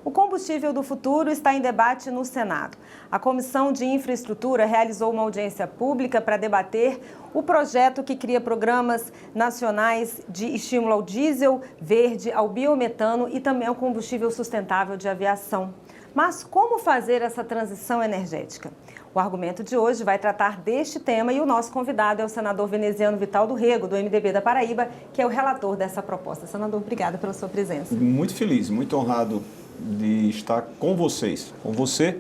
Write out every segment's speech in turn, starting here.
O combustível do futuro está em debate no Senado. A Comissão de Infraestrutura realizou uma audiência pública para debater o projeto que cria programas nacionais de estímulo ao diesel verde, ao biometano e também ao combustível sustentável de aviação. Mas como fazer essa transição energética? O argumento de hoje vai tratar deste tema e o nosso convidado é o senador veneziano Vital do Rego, do MDB da Paraíba, que é o relator dessa proposta. Senador, obrigada pela sua presença. Muito feliz, muito honrado de estar com vocês, com você,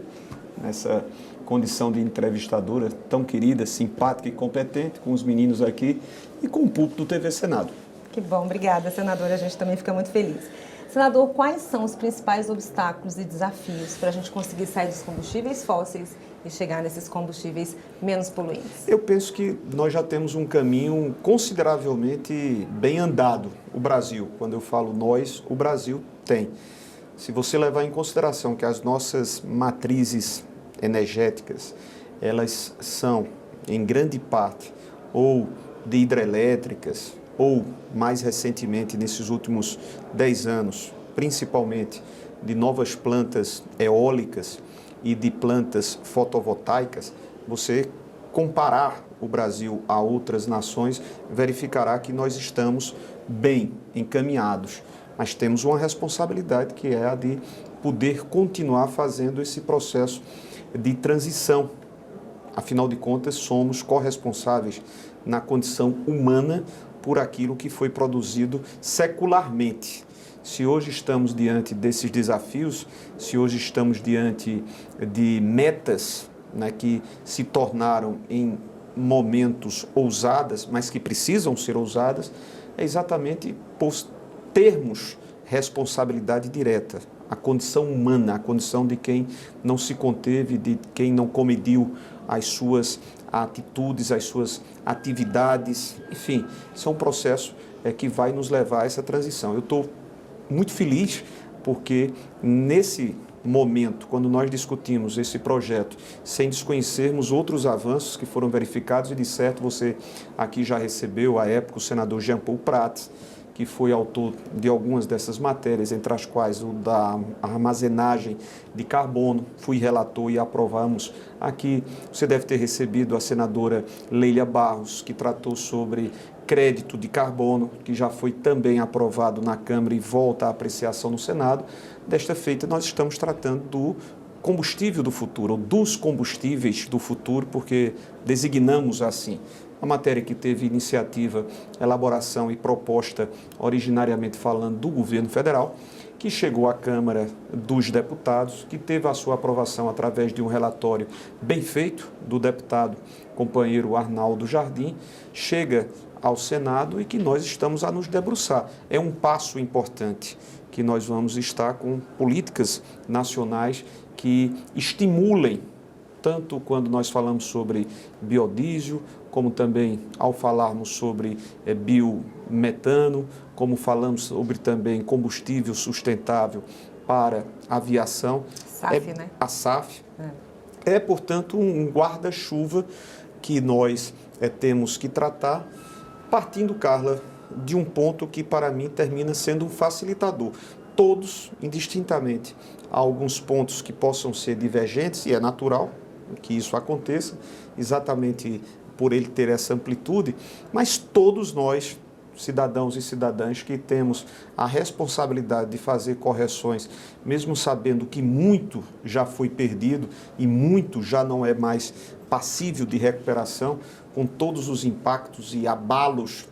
nessa condição de entrevistadora tão querida, simpática e competente, com os meninos aqui e com o público do TV Senado. Que bom, obrigada, senadora, a gente também fica muito feliz. Senador, quais são os principais obstáculos e desafios para a gente conseguir sair dos combustíveis fósseis e chegar nesses combustíveis menos poluentes? Eu penso que nós já temos um caminho consideravelmente bem andado, o Brasil. Quando eu falo nós, o Brasil tem. Se você levar em consideração que as nossas matrizes energéticas, elas são, em grande parte, ou de hidrelétricas, ou, mais recentemente, nesses últimos 10 anos, principalmente de novas plantas eólicas e de plantas fotovoltaicas, você comparar o Brasil a outras nações, verificará que nós estamos bem encaminhados. Mas temos uma responsabilidade que é a de poder continuar fazendo esse processo de transição. Afinal de contas, somos corresponsáveis na condição humana por aquilo que foi produzido secularmente. Se hoje estamos diante desses desafios, se hoje estamos diante de metas, né, que se tornaram em momentos ousadas, mas que precisam ser ousadas, é exatamente por termos responsabilidade direta, a condição humana, a condição de quem não se conteve, de quem não comediu as suas atitudes, as suas atividades, enfim, isso é um processo que vai nos levar a essa transição. Eu estou muito feliz porque nesse momento, quando nós discutimos esse projeto, sem desconhecermos outros avanços que foram verificados, e de certo você aqui já recebeu, à época, o senador Jean Paul Prats, que foi autor de algumas dessas matérias, entre as quais o da armazenagem de carbono, fui relator e aprovamos aqui. Você deve ter recebido a senadora Leila Barros, que tratou sobre crédito de carbono, que já foi também aprovado na Câmara e volta à apreciação no Senado. Desta feita, nós estamos tratando do combustível do futuro, ou dos combustíveis do futuro, porque designamos assim. A matéria que teve iniciativa, elaboração e proposta, originariamente falando, do governo federal, que chegou à Câmara dos Deputados, que teve a sua aprovação através de um relatório bem feito do deputado companheiro Arnaldo Jardim, chega ao Senado e que nós estamos a nos debruçar. É um passo importante que nós vamos estar com políticas nacionais que estimulem, tanto quando nós falamos sobre biodiesel, como também ao falarmos sobre biometano, como falamos sobre também combustível sustentável para aviação. SAF, né? A SAF. É, portanto, um guarda-chuva que nós temos que tratar, partindo, Carla, de um ponto que para mim termina sendo um facilitador. Todos, indistintamente, há alguns pontos que possam ser divergentes, e é natural que isso aconteça, exatamente por ele ter essa amplitude, mas todos nós, cidadãos e cidadãs, que temos a responsabilidade de fazer correções, mesmo sabendo que muito já foi perdido e muito já não é mais passível de recuperação, com todos os impactos e abalos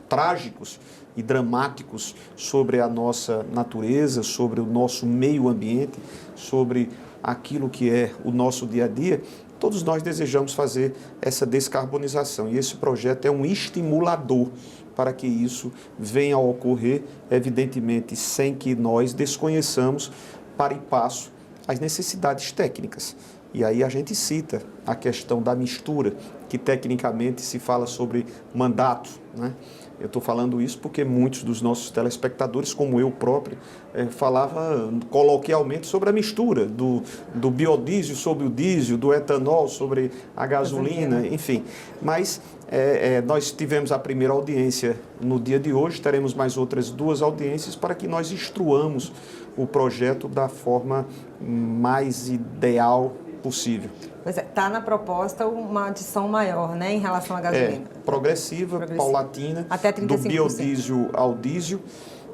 trágicos e dramáticos sobre a nossa natureza, sobre o nosso meio ambiente, sobre aquilo que é o nosso dia a dia, todos nós desejamos fazer essa descarbonização e esse projeto é um estimulador para que isso venha a ocorrer, evidentemente sem que nós desconheçamos para e passo as necessidades técnicas. E aí a gente cita a questão da mistura, que tecnicamente se fala sobre mandato, né? Eu estou falando isso porque muitos dos nossos telespectadores, como eu próprio, falava coloquialmente sobre a mistura do biodiesel sobre o diesel, do etanol sobre a gasolina, enfim. Mas nós tivemos a primeira audiência no dia de hoje, teremos mais outras 2 audiências para que nós instruamos o projeto da forma mais ideal possível. Pois é, está na proposta uma adição maior, né, em relação à gasolina. Progressiva, paulatina, até 35%. Do biodiesel ao diesel,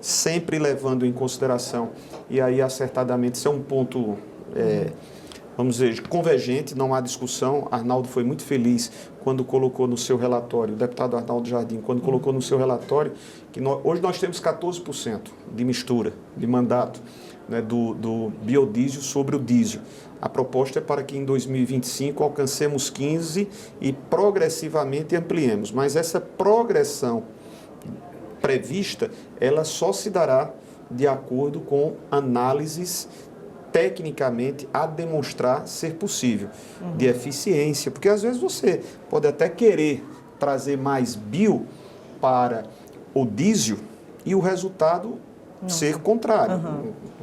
sempre levando em consideração, e aí acertadamente isso é um ponto, vamos dizer, convergente, não há discussão. Arnaldo foi muito feliz quando colocou no seu relatório, o deputado Arnaldo Jardim, quando colocou no seu relatório, que hoje nós temos 14% de mistura, de mandato, né, do biodiesel sobre o diesel. A proposta é para que em 2025 alcancemos 15% e progressivamente ampliemos. Mas essa progressão prevista, ela só se dará de acordo com análises tecnicamente a demonstrar ser possível, de eficiência. Porque às vezes você pode até querer trazer mais bio para o diesel e o resultado ser contrário.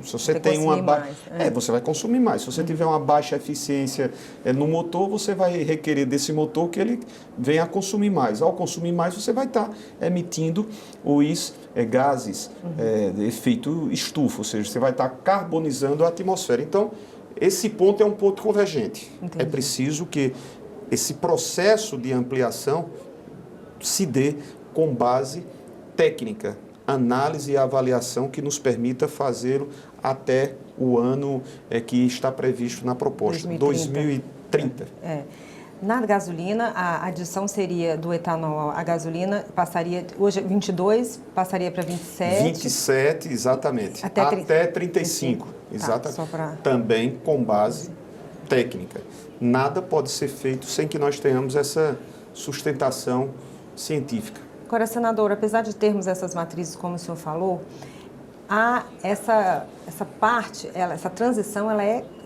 Se você tem uma você vai consumir mais. Se você tiver uma baixa eficiência no motor, você vai requerer desse motor que ele venha a consumir mais. Ao consumir mais, você vai estar emitindo os gases de efeito estufa, ou seja, você vai estar carbonizando a atmosfera. Então, esse ponto é um ponto convergente. Entendi. É preciso que esse processo de ampliação se dê com base técnica, análise e avaliação que nos permita fazê-lo até o ano que está previsto na proposta, 2030. Na gasolina, a adição seria do etanol à gasolina, passaria, hoje 22, passaria para 27? 27, exatamente. Até 35, exatamente. Também com base técnica. Nada pode ser feito sem que nós tenhamos essa sustentação científica. Agora, senador, apesar de termos essas matrizes, como o senhor falou, essa parte, essa transição,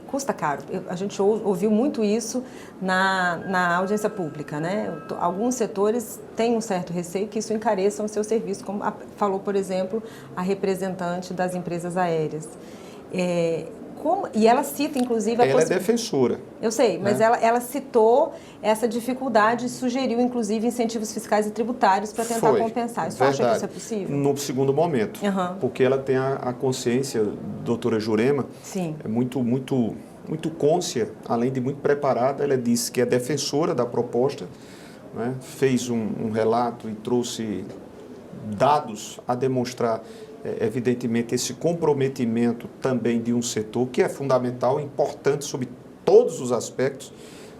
custa caro. A gente ouviu muito isso na audiência pública, né? Alguns setores têm um certo receio que isso encareça o seu serviço, como falou, por exemplo, a representante das empresas aéreas. E ela cita, inclusive... Ela é defensora. Eu sei, mas ela citou essa dificuldade e sugeriu, inclusive, incentivos fiscais e tributários para tentar compensar. Você acha que isso é possível? No segundo momento. Porque ela tem a consciência, doutora Jurema, é muito cônscia, além de muito preparada. Ela disse que é defensora da proposta, né? Fez um relato e trouxe dados a demonstrar evidentemente, esse comprometimento também de um setor que é fundamental, importante sobre todos os aspectos,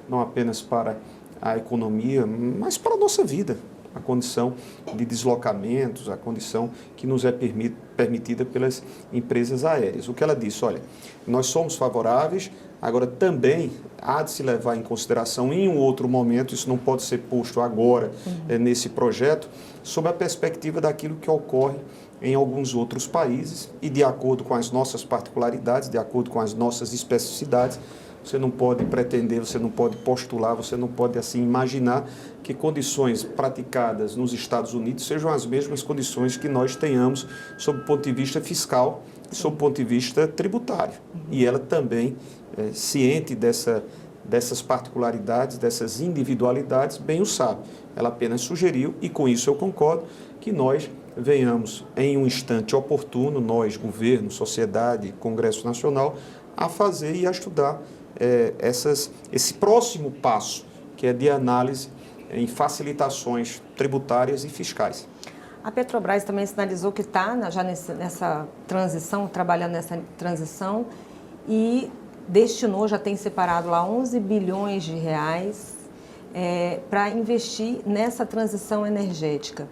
não apenas para a economia, mas para a nossa vida, a condição de deslocamentos, a condição que nos é permitida pelas empresas aéreas. O que ela disse, olha, nós somos favoráveis, agora também há de se levar em consideração em um outro momento, isso não pode ser posto agora nesse projeto, sob a perspectiva daquilo que ocorre em alguns outros países e de acordo com as nossas particularidades, de acordo com as nossas especificidades. Você não pode pretender, você não pode postular, você não pode assim imaginar que condições praticadas nos Estados Unidos sejam as mesmas condições que nós tenhamos sob o ponto de vista fiscal e sob o ponto de vista tributário. E ela também, ciente dessas particularidades, dessas individualidades, bem o sabe. Ela apenas sugeriu, e com isso eu concordo, que nós venhamos em um instante oportuno, nós, governo, sociedade, Congresso Nacional, a fazer e a estudar esse próximo passo, que é de análise em facilitações tributárias e fiscais. A Petrobras também sinalizou que está já nessa transição, trabalhando nessa transição, e destinou, já tem separado lá 11 bilhões de reais para investir nessa transição energética.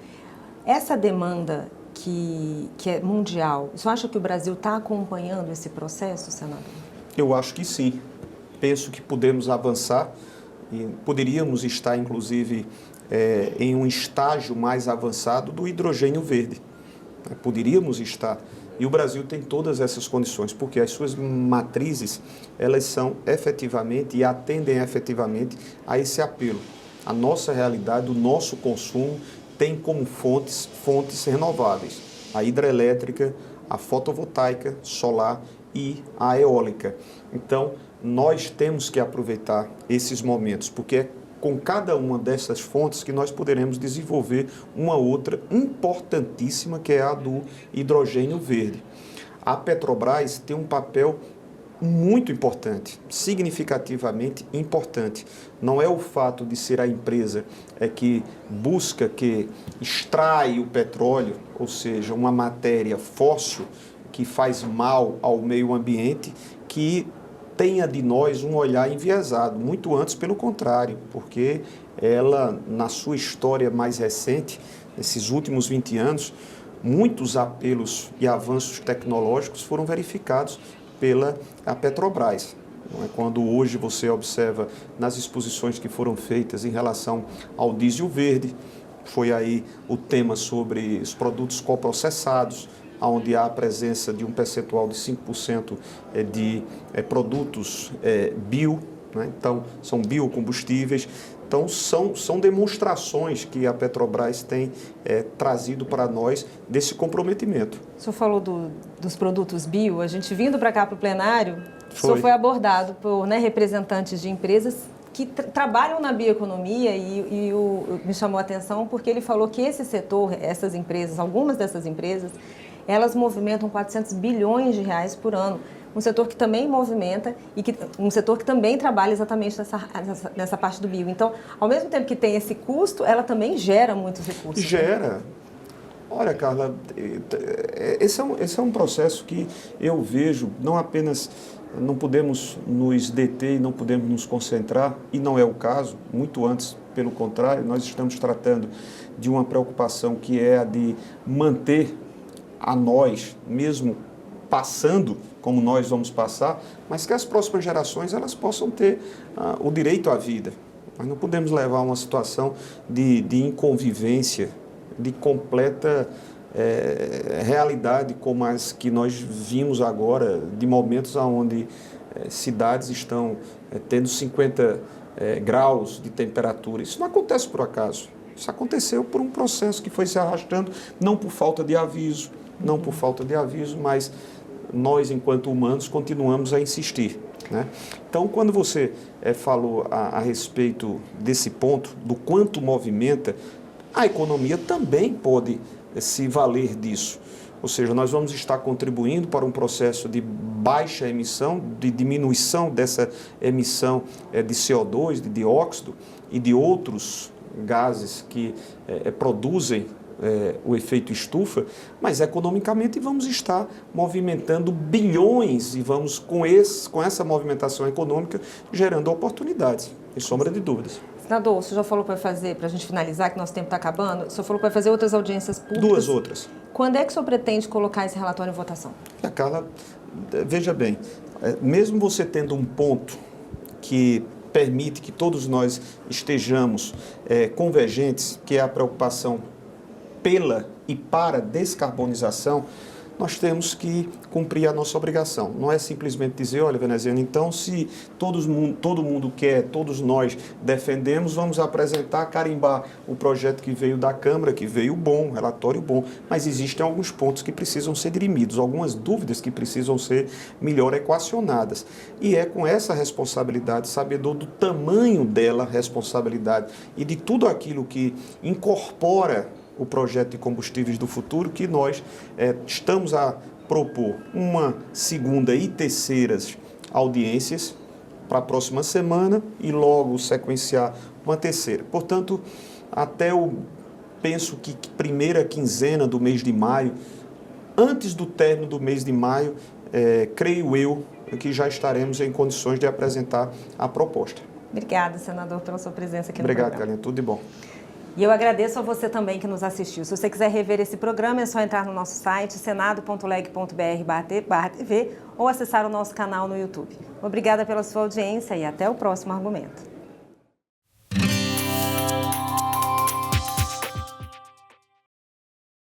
Essa demanda que é mundial, você acha que o Brasil está acompanhando esse processo, senador? Eu acho que sim. Penso que podemos avançar e poderíamos estar, inclusive, em um estágio mais avançado do hidrogênio verde. Poderíamos estar. E o Brasil tem todas essas condições, porque as suas matrizes, elas são efetivamente e atendem efetivamente a esse apelo. A nossa realidade, o nosso consumo tem como fontes renováveis: a hidrelétrica, a fotovoltaica, solar e a eólica. Então, nós temos que aproveitar esses momentos, porque é com cada uma dessas fontes que nós poderemos desenvolver uma outra importantíssima, que é a do hidrogênio verde. A Petrobras tem um papel muito importante, significativamente importante. Não é o fato de ser a empresa que busca, que extrai o petróleo, ou seja, uma matéria fóssil que faz mal ao meio ambiente, que tenha de nós um olhar enviesado, muito antes pelo contrário, porque ela, na sua história mais recente, nesses últimos 20 anos, muitos apelos e avanços tecnológicos foram verificados pela Petrobras. Quando hoje você observa nas exposições que foram feitas em relação ao diesel verde, foi aí o tema sobre os produtos coprocessados, onde há a presença de um percentual de 5% de produtos bio, né? Então, são biocombustíveis. Então, são demonstrações que a Petrobras tem trazido para nós desse comprometimento. O senhor falou dos produtos bio. A gente vindo para cá para o plenário, o senhor foi abordado por representantes de empresas que trabalham na bioeconomia e me chamou a atenção porque ele falou que esse setor, essas empresas, algumas dessas empresas, elas movimentam 400 bilhões de reais por ano. Um setor que também movimenta e um setor que também trabalha exatamente nessa parte do bio. Então, ao mesmo tempo que tem esse custo, ela também gera muitos recursos. Gera. Olha, Carla, esse é um processo que eu vejo, não apenas não podemos nos deter e não podemos nos concentrar, e não é o caso, muito antes, pelo contrário, nós estamos tratando de uma preocupação que é a de manter a nós, mesmo passando como nós vamos passar, mas que as próximas gerações elas possam ter o direito à vida. Nós não podemos levar a uma situação de inconvivência, de completa realidade como as que nós vimos agora, de momentos onde cidades estão tendo 50 graus de temperatura. Isso não acontece por acaso. Isso aconteceu por um processo que foi se arrastando, não por falta de aviso, mas nós, enquanto humanos, continuamos a insistir, né? Então, quando você falou a respeito desse ponto, do quanto movimenta, a economia também pode se valer disso. Ou seja, nós vamos estar contribuindo para um processo de baixa emissão, de diminuição dessa emissão de CO2, de dióxido e de outros gases que produzem o efeito estufa, mas economicamente vamos estar movimentando bilhões e vamos, com essa movimentação econômica, gerando oportunidades, sem sombra de dúvidas. Senador, o senhor já falou que vai fazer, para a gente finalizar, que nosso tempo está acabando, o senhor falou que vai fazer outras audiências públicas. 2 outras. Quando é que o senhor pretende colocar esse relatório em votação? Carla, veja bem, mesmo você tendo um ponto que permite que todos nós estejamos convergentes, que é a preocupação pela e para a descarbonização, nós temos que cumprir a nossa obrigação. Não é simplesmente dizer, olha, veneziano, então se todo mundo quer, todos nós defendemos, vamos apresentar, carimbar o projeto que veio da Câmara, que veio bom, relatório bom, mas existem alguns pontos que precisam ser dirimidos, algumas dúvidas que precisam ser melhor equacionadas. E é com essa responsabilidade, sabedor do tamanho dela, responsabilidade, e de tudo aquilo que incorpora o projeto de combustíveis do futuro, que nós estamos a propor uma segunda e terceiras audiências para a próxima semana e logo sequenciar uma terceira. Portanto, penso que primeira quinzena do mês de maio, antes do término do mês de maio, creio eu que já estaremos em condições de apresentar a proposta. Obrigada, senador, pela sua presença aqui no programa. programa. Carlinhos, tudo de bom. E eu agradeço a você também que nos assistiu. Se você quiser rever esse programa, é só entrar no nosso site, senado.leg.br/tv ou acessar o nosso canal no YouTube. Obrigada pela sua audiência e até o próximo argumento.